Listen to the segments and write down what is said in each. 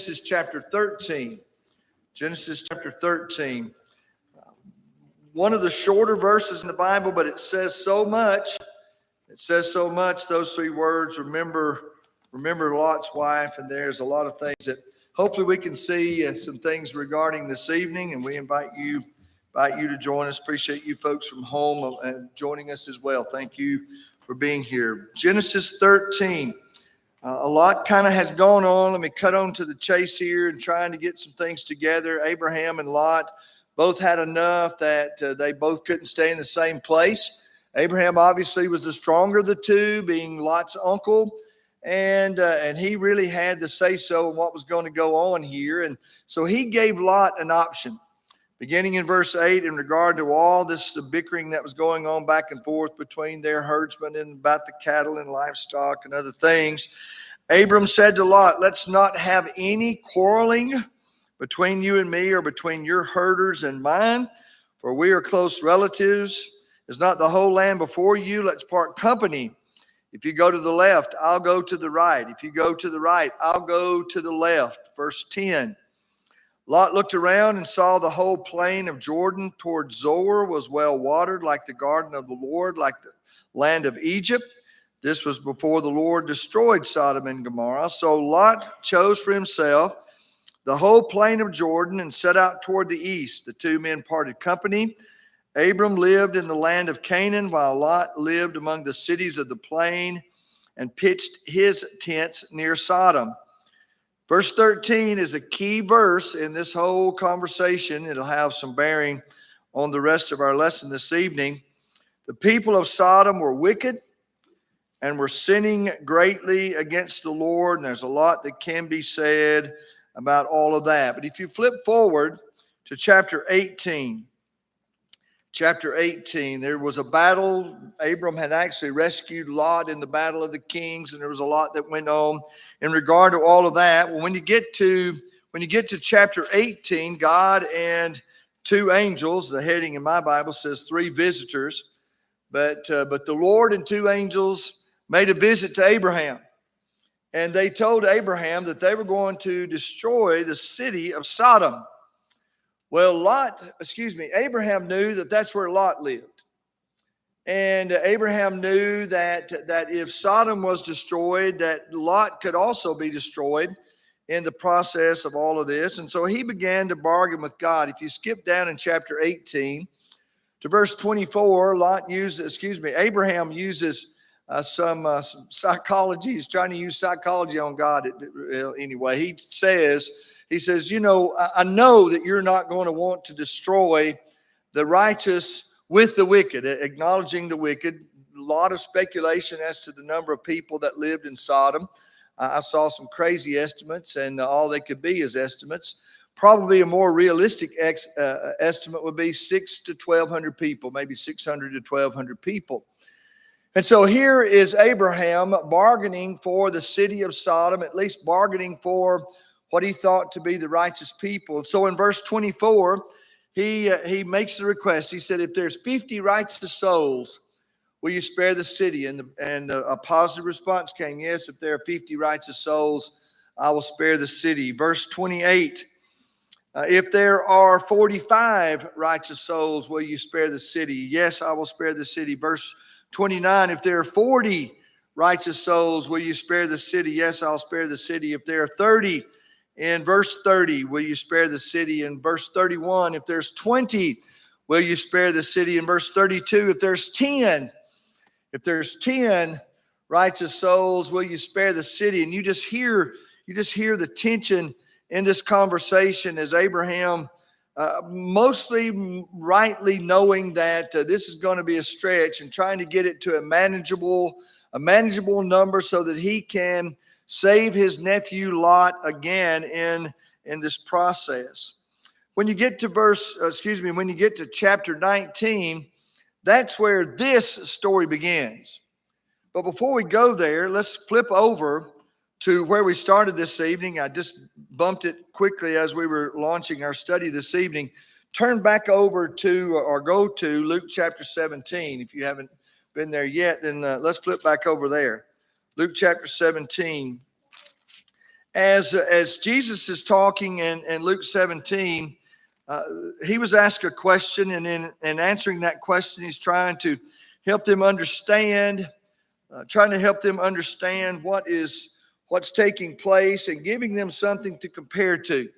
Genesis chapter 13. Genesis chapter 13. One of the shorter verses in the Bible, but it says so much. It says so much, those three words, remember Lot's wife, and there's a lot of things that hopefully we can see some things regarding this evening, and we invite you to join us. Appreciate you folks from home joining us as well. Thank you for being here. Genesis 13. A lot kind of has gone on. Let me cut on to the chase here and trying to get some things together. Abraham and Lot both had enough that they both couldn't stay in the same place. Abraham obviously was the stronger of the two, being Lot's uncle, and he really had the say-so in what was going to go on here. And so he gave Lot an option. Beginning in verse 8, in regard to all this bickering that was going on back and forth between their herdsmen and about the cattle and livestock and other things, Abram said to Lot, "Let's not have any quarreling between you and me, or between your herders and mine, for we are close relatives. Is not the whole land before you? Let's part company. If you go to the left, I'll go to the right. If you go to the right, I'll go to the left." Verse 10. Lot looked around and saw the whole plain of Jordan toward Zoar was well watered, like the garden of the Lord, like the land of Egypt. This was before the Lord destroyed Sodom and Gomorrah. So Lot chose for himself the whole plain of Jordan and set out toward the east. The two men parted company. Abram lived in the land of Canaan, while Lot lived among the cities of the plain and pitched his tents near Sodom. Verse 13 is a key verse in this whole conversation. It'll have some bearing on the rest of our lesson this evening. The people of Sodom were wicked and were sinning greatly against the Lord. And there's a lot that can be said about all of that. But if you flip forward to chapter 18, there was a battle. Abram had actually rescued Lot in the battle of the kings, and there was a lot that went on in regard to all of that. Well, when you get to chapter 18, God and two angels, the heading in my Bible says three visitors, but the Lord and two angels made a visit to Abraham, and they told Abraham that they were going to destroy the city of Sodom. Well, Abraham knew that that's where Lot lived. And Abraham knew that if Sodom was destroyed, that Lot could also be destroyed in the process of all of this. And so he began to bargain with God. If you skip down in chapter 18 to verse 24, Abraham uses some psychology. He's trying to use psychology on God anyway. He says, I know that you're not going to want to destroy the righteous with the wicked, acknowledging the wicked. A lot of speculation as to the number of people that lived in Sodom. I saw some crazy estimates, and all they could be is estimates. Probably a more realistic estimate would be 600 to 1,200 people, maybe 600 to 1,200 people. And so here is Abraham bargaining for the city of Sodom, at least bargaining for what he thought to be the righteous people. So in verse 24, he makes the request. He said, "If there's 50 righteous souls, will you spare the city?" And a positive response came, "Yes, if there are 50 righteous souls, I will spare the city." Verse 28, "If there are 45 righteous souls, will you spare the city?" "Yes, I will spare the city." Verse 29, "If there are 40 righteous souls, will you spare the city?" "Yes, I'll spare the city." "If there are 30, in verse 30, will you spare the city?" In verse 31, "If there's 20, will you spare the city?" In verse 32, "If there's 10 righteous souls, will you spare the city?" And you just hear the tension in this conversation as Abraham, mostly rightly knowing that this is going to be a stretch, and trying to get it to a manageable number so that he can save his nephew Lot again in this process. When you get to chapter 19, that's where this story begins. But before we go there, let's flip over to where we started this evening. I just bumped it quickly as we were launching our study this evening. Turn back over to, or go to, Luke chapter 17. If you haven't been there yet, then let's flip back over there. Luke chapter 17. As Jesus is talking in Luke 17, he was asked a question, and in answering that question, he's trying to help them understand, what's taking place and giving them something to compare to.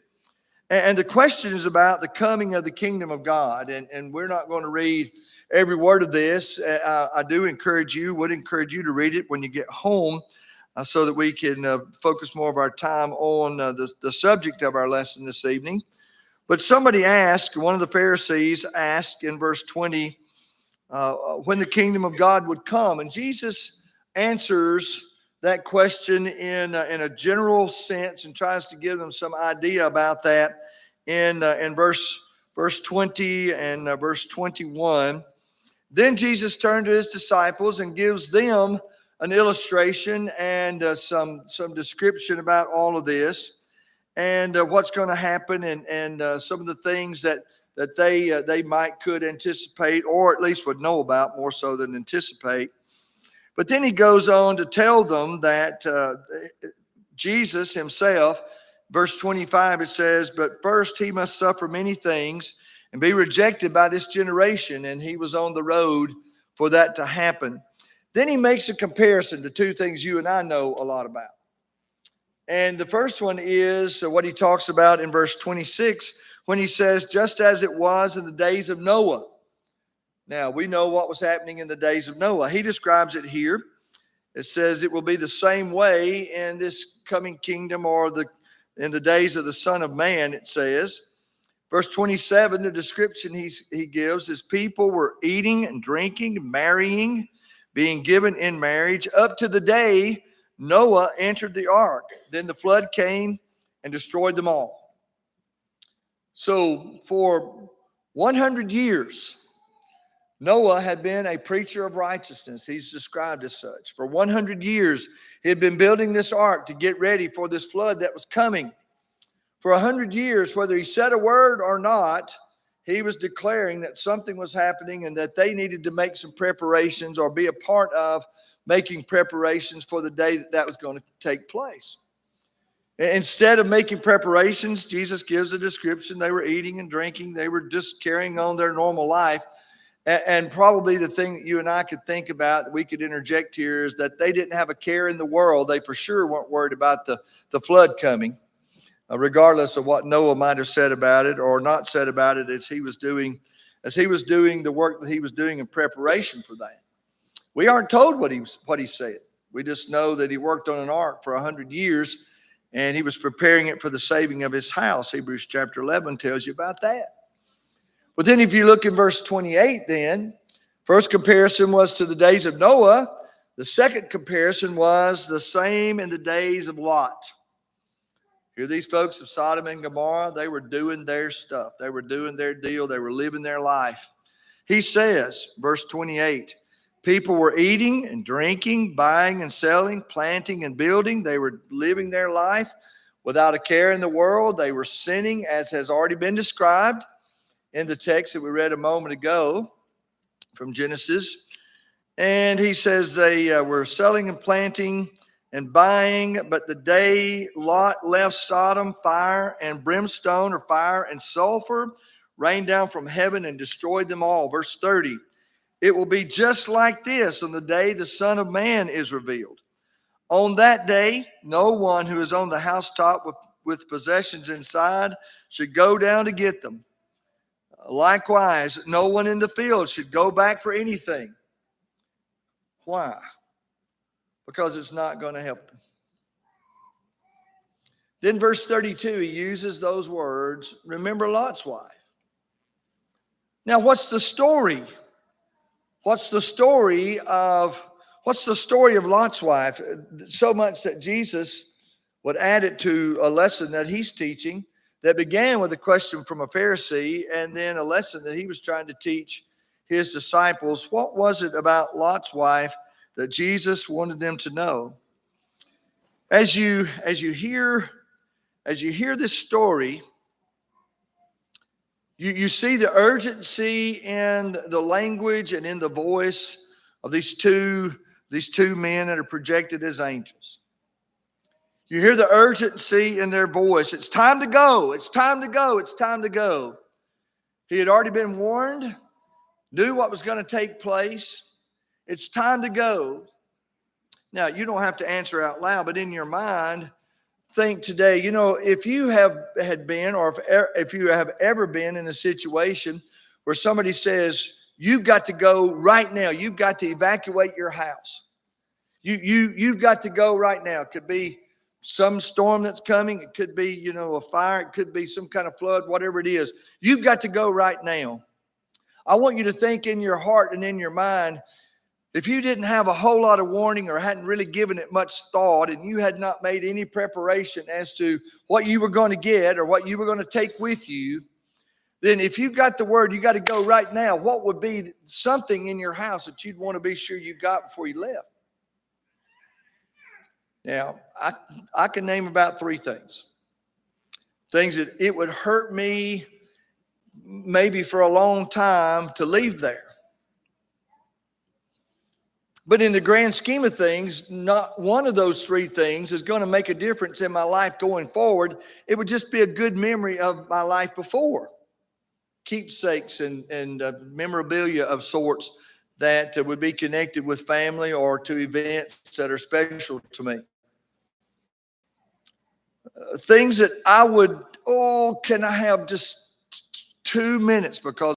And the question is about the coming of the kingdom of God. And we're not going to read every word of this. I would encourage you to read it when you get home, so that we can focus more of our time on the subject of our lesson this evening. But one of the Pharisees asked in verse 20, when the kingdom of God would come. And Jesus answers that question in a general sense and tries to give them some idea about that in verse 20 and verse 21. Then Jesus turned to his disciples and gives them an illustration and some description about all of this and what's going to happen and some of the things that they could anticipate, or at least would know about more so than anticipate. But then he goes on to tell them that Jesus himself, verse 25, it says, but first he must suffer many things and be rejected by this generation. And he was on the road for that to happen. Then he makes a comparison to two things you and I know a lot about. And the first one is what he talks about in verse 26, when he says, just as it was in the days of Noah. Now, we know what was happening in the days of Noah. He describes it here. It says it will be the same way in this coming kingdom, or in the days of the Son of Man, it says. Verse 27, the description he gives is people were eating and drinking, marrying, being given in marriage, up to the day Noah entered the ark. Then the flood came and destroyed them all. So for 100 years, Noah had been a preacher of righteousness. He's described as such. For 100 years, he had been building this ark to get ready for this flood that was coming. For 100 years, whether he said a word or not, he was declaring that something was happening and that they needed to make some preparations or be a part of making preparations for the day that was going to take place. Instead of making preparations, Jesus gives a description. They were eating and drinking. They were just carrying on their normal life. And probably the thing that you and I could think about, that we could interject here, is that they didn't have a care in the world. They for sure weren't worried about the flood coming, regardless of what Noah might have said about it or not said about it as he was doing the work that he was doing in preparation for that. We aren't told what he said. We just know that he worked on an ark for 100 years and he was preparing it for the saving of his house. Hebrews chapter 11 tells you about that. But then if you look in verse 28, then, first comparison was to the days of Noah. The second comparison was the same in the days of Lot. Here, these folks of Sodom and Gomorrah, they were doing their stuff. They were doing their deal. They were living their life. He says, verse 28, people were eating and drinking, buying and selling, planting and building. They were living their life without a care in the world. They were sinning, as has already been described in the text that we read a moment ago from Genesis. And he says they were selling and planting and buying, but the day Lot left Sodom, fire and brimstone, or fire and sulfur, rained down from heaven and destroyed them all. Verse 30, it will be just like this on the day the Son of Man is revealed. On that day, no one who is on the housetop with possessions inside should go down to get them. Likewise, no one in the field should go back for anything. Why? Because it's not going to help them. Then verse 32, he uses those words, remember Lot's wife. Now, what's the story? What's the story of Lot's wife? So much that Jesus would add it to a lesson that he's teaching that began with a question from a Pharisee and then a lesson that he was trying to teach his disciples. What was it about Lot's wife that Jesus wanted them to know? As you hear this story, you see the urgency in the language and in the voice of these two men that are projected as angels. You hear the urgency in their voice. It's time to go. It's time to go. It's time to go. He had already been warned, knew what was going to take place. It's time to go. Now, you don't have to answer out loud, but in your mind, think today, if you had been, or if you have ever been in a situation where somebody says, you've got to go right now. You've got to evacuate your house. You've got to go right now. It could be some storm that's coming. It could be, a fire. It could be some kind of flood, whatever it is. You've got to go right now. I want you to think in your heart and in your mind, if you didn't have a whole lot of warning or hadn't really given it much thought, and you had not made any preparation as to what you were going to get or what you were going to take with you, then if you got the word, you got to go right now, what would be something in your house that you'd want to be sure you got before you left? Now, I can name about 3 things. Things that it would hurt me maybe for a long time to leave there. But in the grand scheme of things, not one of those 3 things is going to make a difference in my life going forward. It would just be a good memory of my life before. Keepsakes and memorabilia of sorts that would be connected with family or to events that are special to me. Things that I would, can I have just 2 minutes, because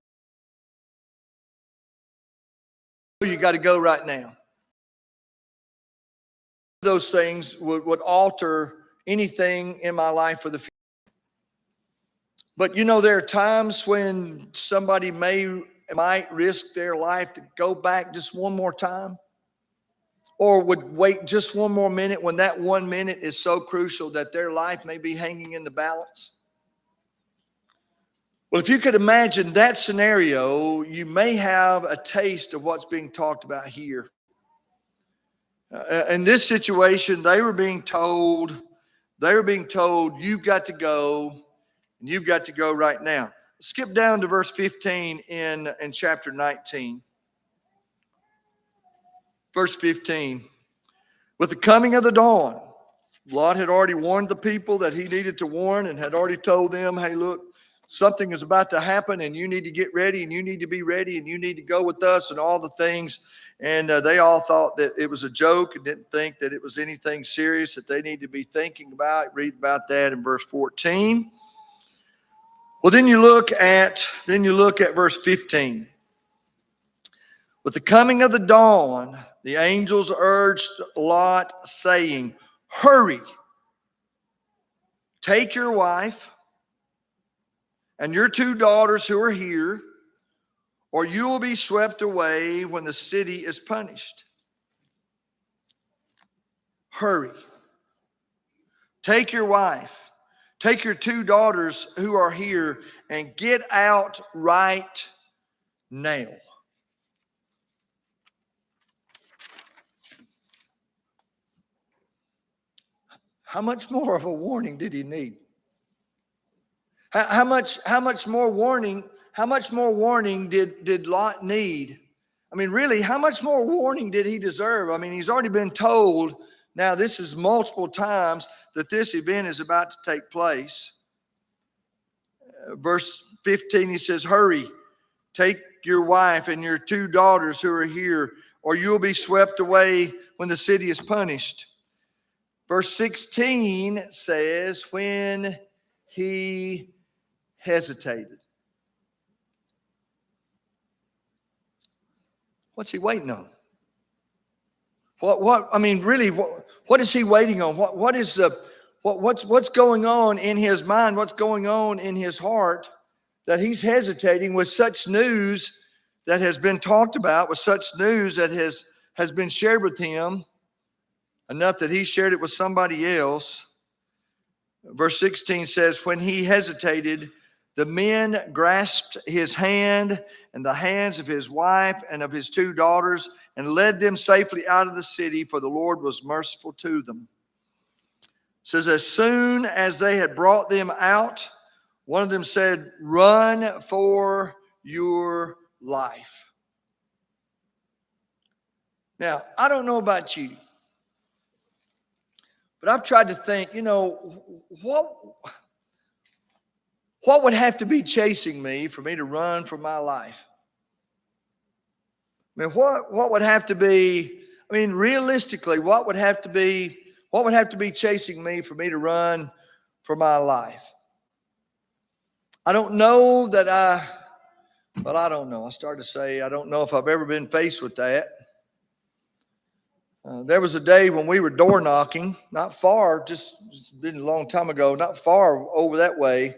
you got to go right now. Those things would alter anything in my life for the future. But there are times when somebody might risk their life to go back just one more time, or would wait just one more minute when that 1 minute is so crucial that their life may be hanging in the balance. Well, if you could imagine that scenario, you may have a taste of what's being talked about here. In this situation, they were being told, you've got to go, and you've got to go right now. Skip down to verse 15 in chapter 19. Verse 15. With the coming of the dawn, Lot had already warned the people that he needed to warn, and had already told them, hey, look, something is about to happen, and you need to get ready, and you need to be ready, and you need to go with us, and all the things. And they all thought that it was a joke and didn't think that it was anything serious that they need to be thinking about. Read about that in verse 14. Well, then you look at verse 15. With the coming of the dawn, the angels urged Lot, saying, hurry, take your wife and your 2 daughters who are here, or you will be swept away when the city is punished. Hurry. Take your wife, take your 2 daughters who are here, and get out right now. How much more of a warning did he need? How much more warning did Lot need? I mean, really, how much more warning did he deserve? I mean, he's already been told, now this is multiple times, that this event is about to take place. Verse 15, he says, hurry, take your wife and your 2 daughters who are here, or you'll be swept away when the city is punished. Verse 16 says, when he hesitated. What's he waiting on? What is he waiting on? What's going on in his mind? What's going on in his heart that he's hesitating with such news that has been talked about, with such news that has been shared with him, enough that he shared it with somebody else? Verse 16 says, when he hesitated, the men grasped his hand and the hands of his wife and of his 2 daughters and led them safely out of the city, for the Lord was merciful to them. It says, as soon as they had brought them out, one of them said, run for your life. Now, I don't know about you, But I've tried to think, what would have to be chasing me for me to run for my life? I mean, what would have to be, realistically, what would have to be chasing me for me to run for my life? I don't know that I don't know. I started to say, I don't know if I've ever been faced with that. There was a day when we were door knocking, not far, it's been a long time ago, not far over that way.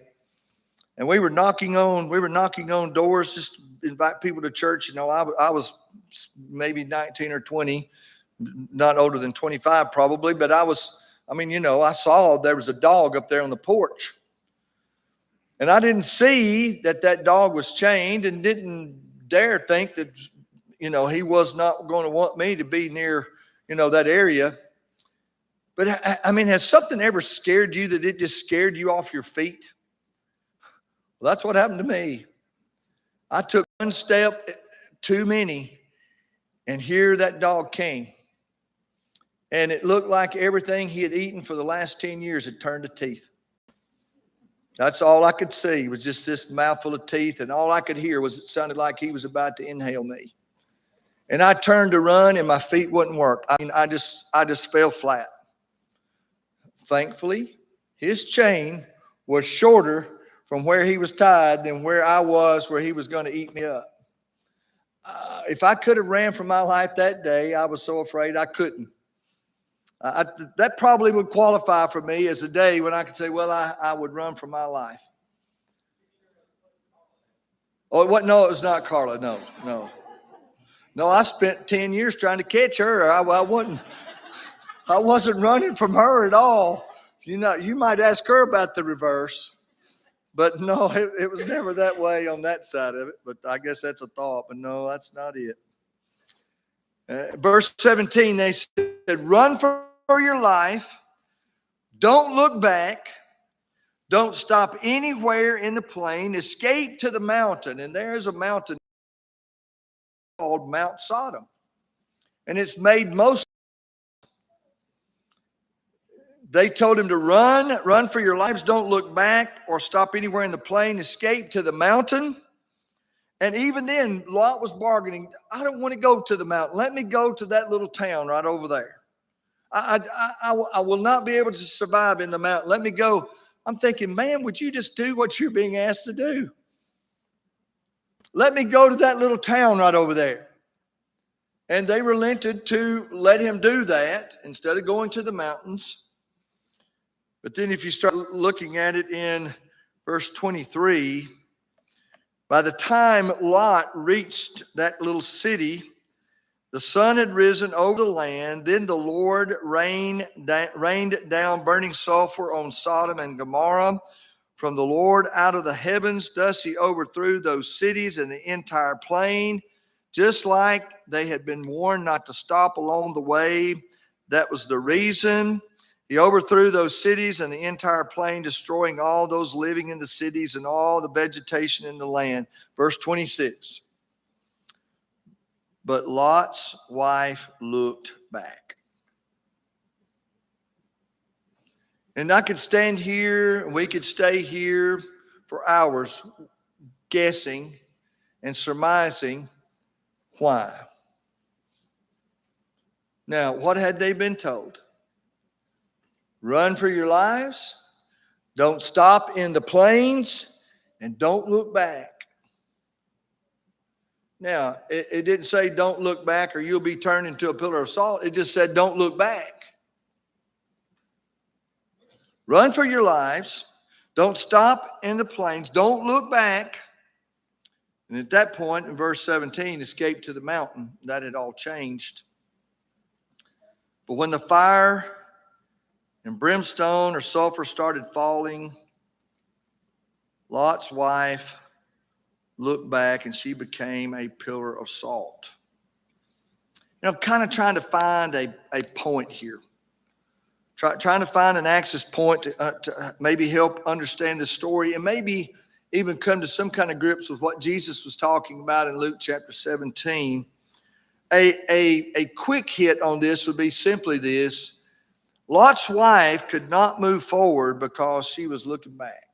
And we were knocking on doors, just invite people to church. I was maybe 19 or 20, not older than 25 probably, but I saw there was a dog up there on the porch. And I didn't see that dog was chained and didn't dare think that, he was not going to want me to be near, that area. But has something ever scared you that it just scared you off your feet? Well, that's what happened to me. I took one step too many, and here that dog came. And it looked like everything he had eaten for the last 10 years had turned to teeth. That's all I could see was just this mouthful of teeth, and all I could hear was it sounded like he was about to inhale me. And I turned to run, and my feet wouldn't work. I just fell flat. Thankfully, his chain was shorter from where he was tied than where I was, where he was going to eat me up. If I could have ran for my life that day, I was so afraid I couldn't. That probably would qualify for me as a day when I could say, well, I would run for my life. Oh, what? No, it was not Carla. No. I spent 10 years trying to catch her. I wasn't running from her at all. You might ask her about the reverse. But no, it was never that way on that side of it. But I guess that's a thought. But no, that's not it. Verse 17, they said, run for your life. Don't look back. Don't stop anywhere in the plain. Escape to the mountain. And there's a mountain called Mount Sodom. And it's made most. They told him to run for your lives. Don't look back or stop anywhere in the plain. Escape to the mountain. And even then, Lot was bargaining. I don't want to go to the mountain. Let me go to that little town right over there. I will not be able to survive in the mountain. Let me go. I'm thinking, man, would you just do what you're being asked to do? Let me go to that little town right over there. And they relented to let him do that instead of going to the mountains. But then if you start looking at it in verse 23, by the time Lot reached that little city, the sun had risen over the land. Then the Lord rained down burning sulfur on Sodom and Gomorrah from the Lord out of the heavens. Thus he overthrew those cities and the entire plain, just like they had been warned not to stop along the way. That was the reason. He overthrew those cities and the entire plain, destroying all those living in the cities and all the vegetation in the land. Verse 26. But Lot's wife looked back. And I could stand here, and we could stay here for hours guessing and surmising why. Now, what had they been told? Run for your lives. Don't stop in the plains, and don't look back. Now, it didn't say don't look back or you'll be turned into a pillar of salt. It just said don't look back. Run for your lives. Don't stop in the plains. Don't look back. And at that point, in verse 17, escape to the mountain. That had all changed. But when the fire and brimstone or sulfur started falling, Lot's wife looked back and she became a pillar of salt. I'm kind of trying to find a point here. Trying to find an axis point to maybe help understand the story and maybe even come to some kind of grips with what Jesus was talking about in Luke chapter 17. A quick hit on this would be simply this. Lot's wife could not move forward because she was looking back.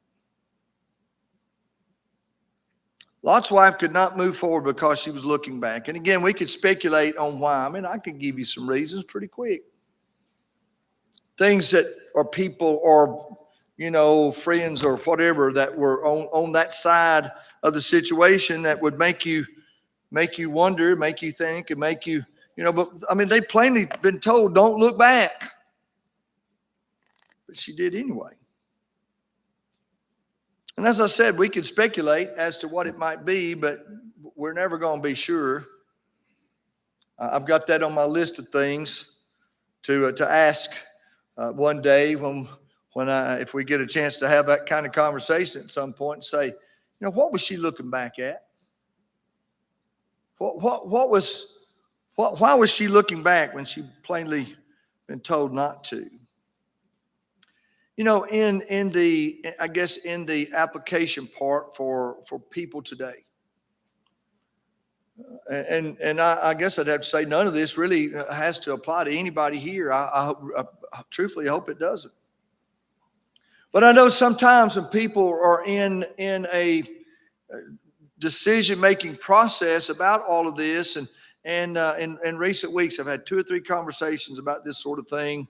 Lot's wife could not move forward because she was looking back. And again, we could speculate on why. I mean, I could give you some reasons pretty quick. Things that are people or, friends or whatever that were on that side of the situation that would make you wonder, make you think, and make you, but I mean, they plainly been told, don't look back. But she did anyway. And as I said, we could speculate as to what it might be, but we're never going to be sure. I've got that on my list of things to ask one day if we get a chance to have that kind of conversation at some point and say, what was she looking back at? Why was she looking back when she plainly been told not to? In the application part for people today. And I guess I'd have to say none of this really has to apply to anybody here. I truthfully hope it doesn't. But I know sometimes when people are in a decision-making process about all of this, and in recent weeks I've had 2 or 3 conversations about this sort of thing.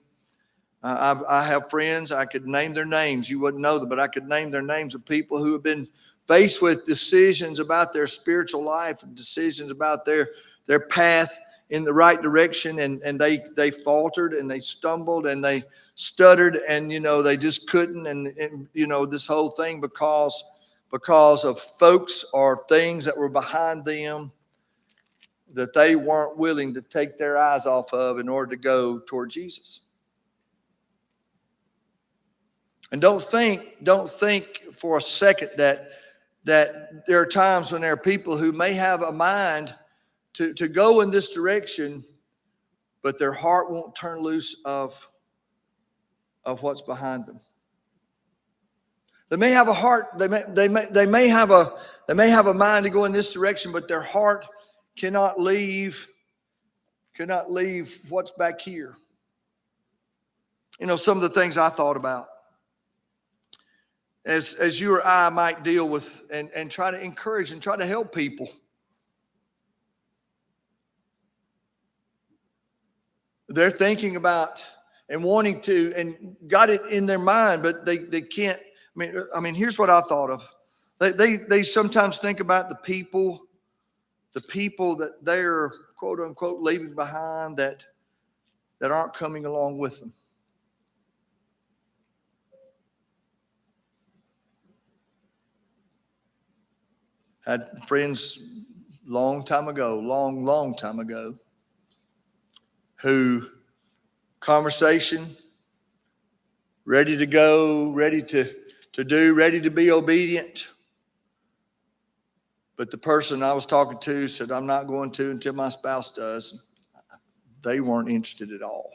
I have friends, I could name their names. You wouldn't know them, but I could name their names of people who have been faced with decisions about their spiritual life and decisions about their path in the right direction. And they faltered and they stumbled and they stuttered and, they just couldn't. And this whole thing because of folks or things that were behind them that they weren't willing to take their eyes off of in order to go toward Jesus. And don't think for a second that there are times when there are people who may have a mind to go in this direction, but their heart won't turn loose of what's behind them. They may have a heart, they may have a mind to go in this direction, but their heart cannot leave what's back here. Some of the things I thought about as you or I might deal with and try to encourage and try to help people. They're thinking about and wanting to and got it in their mind, but they can't. I mean, here's what I thought of. They sometimes think about the people that they're quote unquote leaving behind that aren't coming along with them. Had friends long time ago, who conversation, ready to go, ready to do, ready to be obedient. But the person I was talking to said, I'm not going to until my spouse does. They weren't interested at all.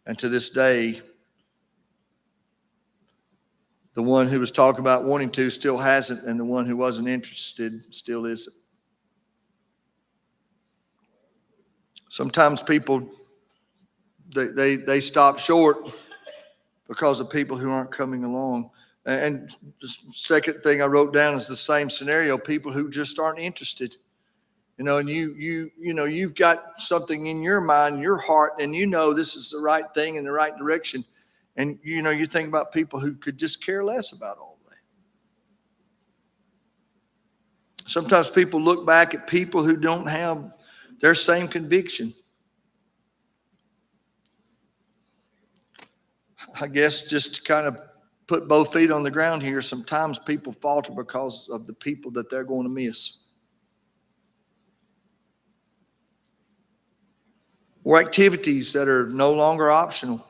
And to this day, the one who was talking about wanting to still hasn't, and the one who wasn't interested still isn't. Sometimes people, they stop short because of people who aren't coming along. And the second thing I wrote down is the same scenario, people who just aren't interested. And you've got something in your mind, your heart, and this is the right thing in the right direction. And, you think about people who could just care less about all that. Sometimes people look back at people who don't have their same conviction. I guess just to kind of put both feet on the ground here, sometimes people falter because of the people that they're going to miss. Or activities that are no longer optional.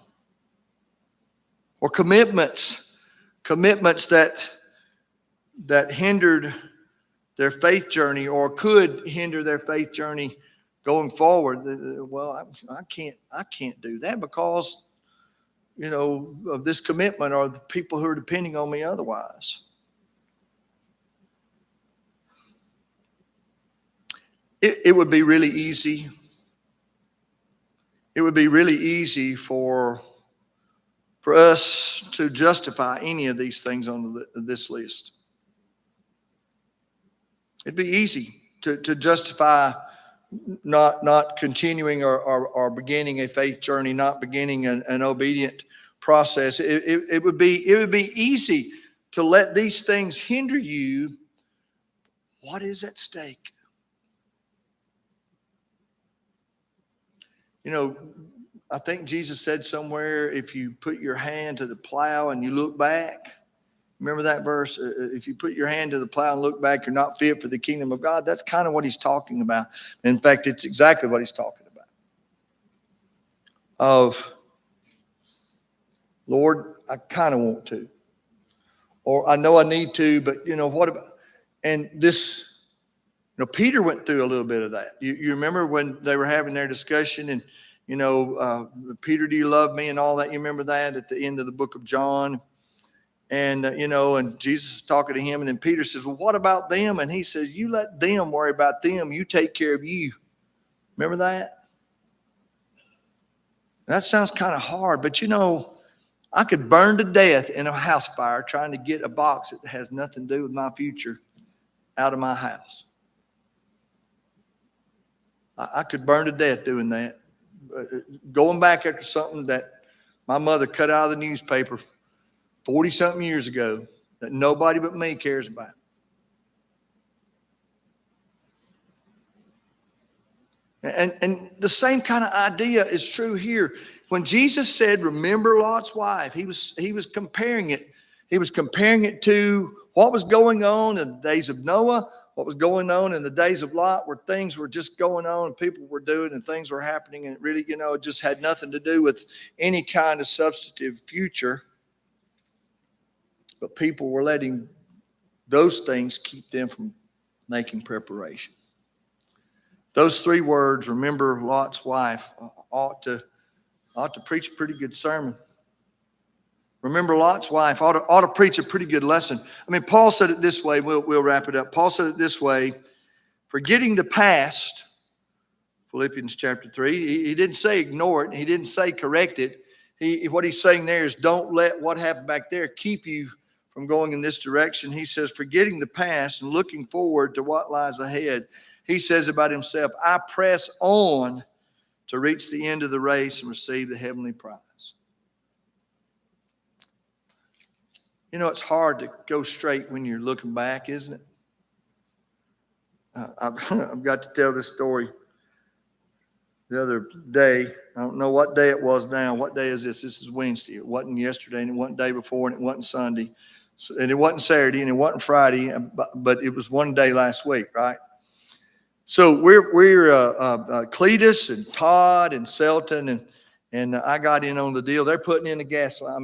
Or commitments that hindered their faith journey or could hinder their faith journey going forward. Well, I can't do that because, of this commitment or the people who are depending on me otherwise. It would be really easy it would be really easy for us to justify any of these things on this list. It'd be easy to justify not continuing or beginning a faith journey, not beginning an obedient process. It would be easy to let these things hinder you. What is at stake? You know, I think Jesus said somewhere, if you put your hand to the plow and you look back, remember that verse? If you put your hand to the plow and look back, you're not fit for the kingdom of God. That's kind of what he's talking about. In fact, it's exactly what he's talking about. Of, Lord, I kind of want to. Or I know I need to, but what about? And this, Peter went through a little bit of that. You remember when they were having their discussion and, Peter, do you love me and all that? You remember that at the end of the book of John? And, and Jesus is talking to him. And then Peter says, well, what about them? And he says, you let them worry about them. You take care of you. Remember that? That sounds kind of hard, but I could burn to death in a house fire trying to get a box that has nothing to do with my future out of my house. I could burn to death doing that. Going back after something that my mother cut out of the newspaper 40-something years ago that nobody but me cares about. And the same kind of idea is true here. When Jesus said, remember Lot's wife, he was comparing it. He was comparing it to what was going on in the days of Noah, what was going on in the days of Lot, where things were just going on and people were doing and things were happening. And it really, it just had nothing to do with any kind of substantive future. But people were letting those things keep them from making preparation. Those three words, remember Lot's wife, ought to preach a pretty good sermon. Remember Lot's wife ought to preach a pretty good lesson. I mean, Paul said it this way. We'll wrap it up. Paul said it this way: forgetting the past, Philippians chapter 3. He didn't say ignore it. He didn't say correct it. What he's saying there is don't let what happened back there keep you from going in this direction. He says, forgetting the past and looking forward to what lies ahead. He says about himself, I press on to reach the end of the race and receive the heavenly prize. It's hard to go straight when you're looking back, isn't it? I've got to tell this story. The other day, I don't know what day it was now. What day is this? This is Wednesday. It wasn't yesterday, and it wasn't the day before, and it wasn't Sunday. And it wasn't Saturday, and it wasn't Friday, but it was one day last week, right? So we're Cletus and Todd and Selton and I got in on the deal. They're putting in a gas line,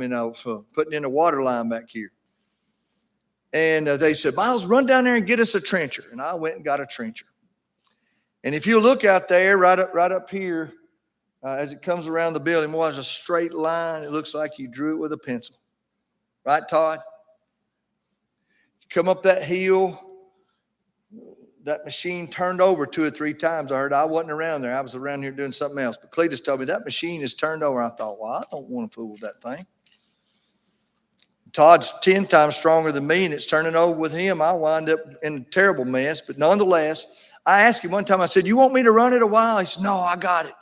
putting in a water line back here. And they said, Miles, run down there and get us a trencher. And I went and got a trencher. And if you look out there, right up here, as it comes around the building, was a straight line. It looks like you drew it with a pencil, right, Todd? You come up that hill. That machine turned over 2 or 3 times. I heard I wasn't around there. I was around here doing something else. But Cletus told me that machine is turned over. I thought, well, I don't want to fool with that thing. Todd's 10 times stronger than me, and it's turning over with him. I wind up in a terrible mess. But nonetheless, I asked him one time, I said, you want me to run it a while? He said, no, I got it.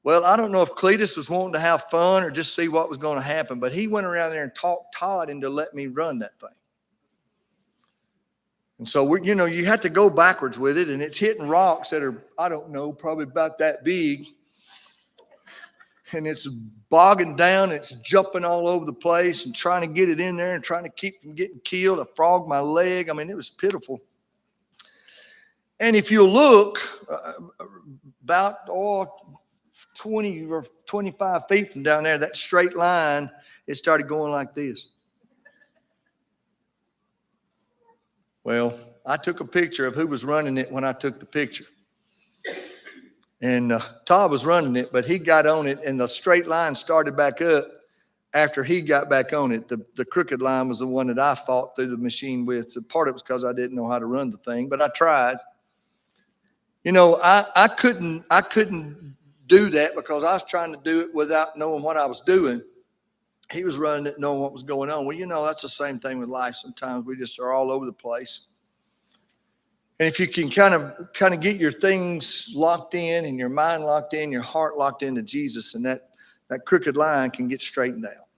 Well, I don't know if Cletus was wanting to have fun or just see what was going to happen, but he went around there and talked Todd into letting me run that thing. And so, you have to go backwards with it, and it's hitting rocks that are, I don't know, probably about that big. And it's bogging down, it's jumping all over the place and trying to get it in there and trying to keep from getting killed. I frogged my leg. I mean, it was pitiful. And if you look about 20 or 25 feet from down there, that straight line, it started going like this. Well, I took a picture of who was running it when I took the picture. And Todd was running it, but he got on it, and the straight line started back up after he got back on it. The crooked line was the one that I fought through the machine with. So part of it was because I didn't know how to run the thing, but I tried. You know, I couldn't do that because I was trying to do it without knowing what I was doing. He was running it knowing what was going on. Well, you know, that's the same thing with life. Sometimes we just are all over the place. And if you can kind of get your things locked in and your mind locked in, your heart locked into Jesus, and that crooked line can get straightened out.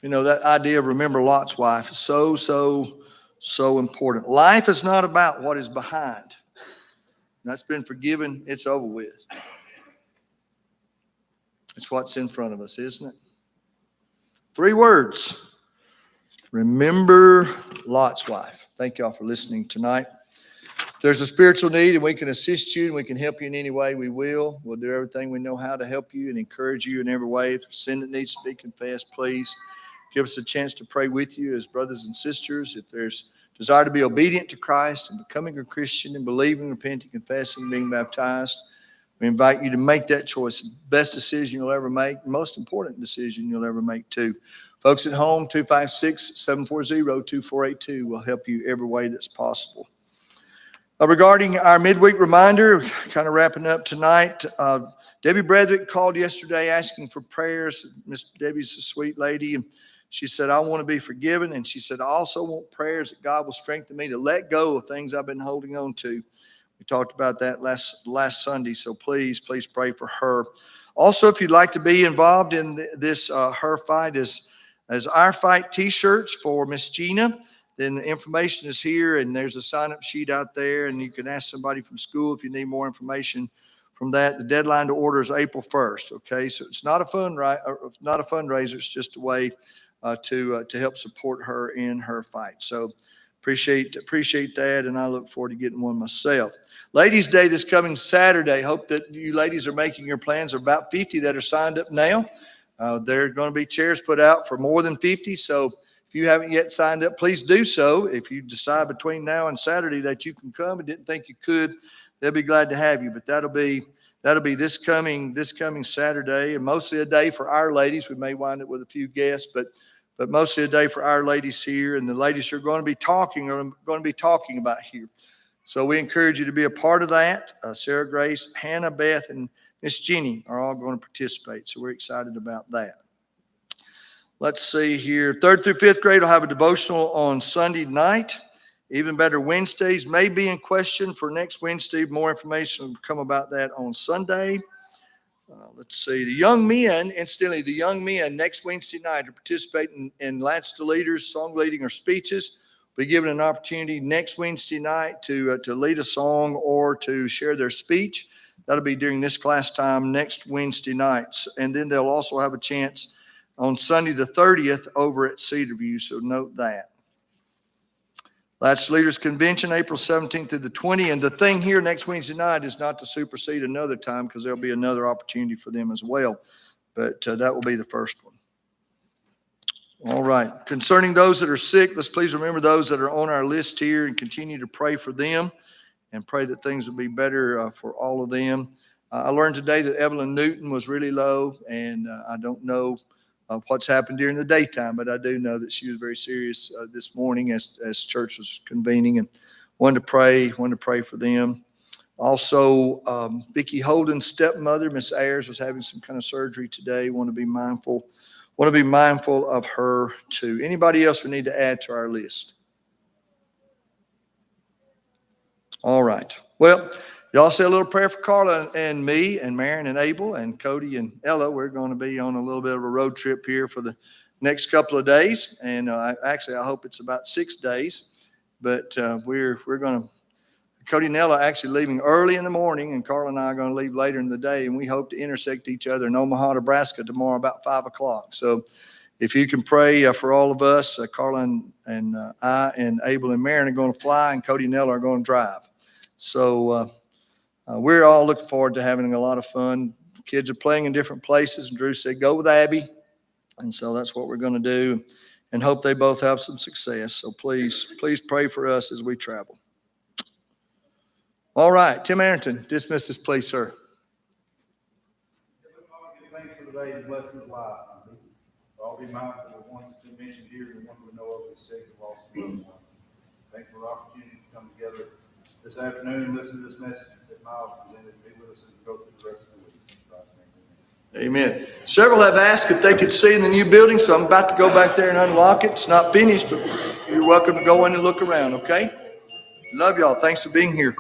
You know, that idea of remember Lot's wife is so important. Life is not about what is behind. That's been forgiven. It's over with. It's what's in front of us, isn't it? 3 words. Remember Lot's wife. Thank y'all for listening tonight. If there's a spiritual need and we can assist you and we can help you in any way, we will. We'll do everything we know how to help you and encourage you in every way. If there's sin that needs to be confessed, please give us a chance to pray with you as brothers and sisters. If there's desire to be obedient to Christ and becoming a Christian and believing, repenting, confessing, being baptized, we invite you to make that choice. The best decision you'll ever make, most important decision you'll ever make too. Folks at home, 256-740-2482 will help you every way that's possible. Regarding our midweek reminder, kind of wrapping up tonight, Debbie Bredrick called yesterday asking for prayers. Miss Debbie's a sweet lady, and she said, I want to be forgiven. And she said, I also want prayers that God will strengthen me to let go of things I've been holding on to. We talked about that last Sunday, so please pray for her. Also, if you'd like to be involved in this Her Fight as Our Fight t-shirts for Miss Gina, then the information is here, and there's a sign-up sheet out there, and you can ask somebody from school if you need more information from that. The deadline to order is April 1st, okay? So it's not a fundraiser, it's just a way to help support her in her fight. So appreciate that, and I look forward to getting one myself. Ladies' Day this coming Saturday. Hope that you ladies are making your plans. There are about 50 that are signed up now. There are going to be chairs put out for more than 50. So if you haven't yet signed up, please do so. If you decide between now and Saturday that you can come and didn't think you could, they'll be glad to have you. But that'll be this coming Saturday, and mostly a day for our ladies. We may wind up with a few guests, but mostly a day for our ladies here, and the ladies who are going to be talking about here. So we encourage you to be a part of that. Sarah Grace, Hannah, Beth, and Miss Jenny are all going to participate. So we're excited about that. Let's see here. 3rd through 5th grade will have a devotional on Sunday night. Even better, Wednesdays may be in question for next Wednesday. More information will come about that on Sunday. Let's see. The young men next Wednesday night are participating in Lance to Leaders, song leading, or speeches. Be given an opportunity next Wednesday night to lead a song or to share their speech. That'll be during this class time next Wednesday nights. And then they'll also have a chance on Sunday the 30th over at Cedarview, so note that. Latch Leaders Convention, April 17th through the 20th. And the thing here next Wednesday night is not to supersede another time, because there'll be another opportunity for them as well. But that will be the first one. All right. Concerning those that are sick, let's please remember those that are on our list here and continue to pray for them and pray that things will be better for all of them. I learned today that Evelyn Newton was really low, and I don't know what's happened during the daytime, but I do know that she was very serious this morning as church was convening, and wanted to pray for them. Also, Vicki Holden's stepmother, Miss Ayers, was having some kind of surgery today. Want to be mindful of her too. Anybody else we need to add to our list? All right. Well, y'all say a little prayer for Carla and me and Marion and Abel and Cody and Ella. We're going to be on a little bit of a road trip here for the next couple of days. And I hope it's about 6 days. But we're going to, Cody and Ella actually leaving early in the morning, and Carla and I are going to leave later in the day. And we hope to intersect each other in Omaha, Nebraska tomorrow about 5 o'clock. So if you can pray for all of us, Carla and I and Abel and Marion are going to fly, and Cody and Ella are going to drive. So we're all looking forward to having a lot of fun. Kids are playing in different places, and Drew said, go with Abby. And so that's what we're going to do, and hope they both have some success. So please pray for us as we travel. All right, Tim Arrington, dismiss us, please, sir. Thanks for the day and bless his life. I'll be mindful of the ones that you mentioned here and the ones we know of who sick and lost. Thanks for the opportunity to come together this afternoon and listen to this message that Miles presented. Be with us and go through the rest of the week. In Christ's name, amen. Amen. Several have asked if they could see in the new building, so I'm about to go back there and unlock it. It's not finished, but you're welcome to go in and look around, okay? Love y'all. Thanks for being here.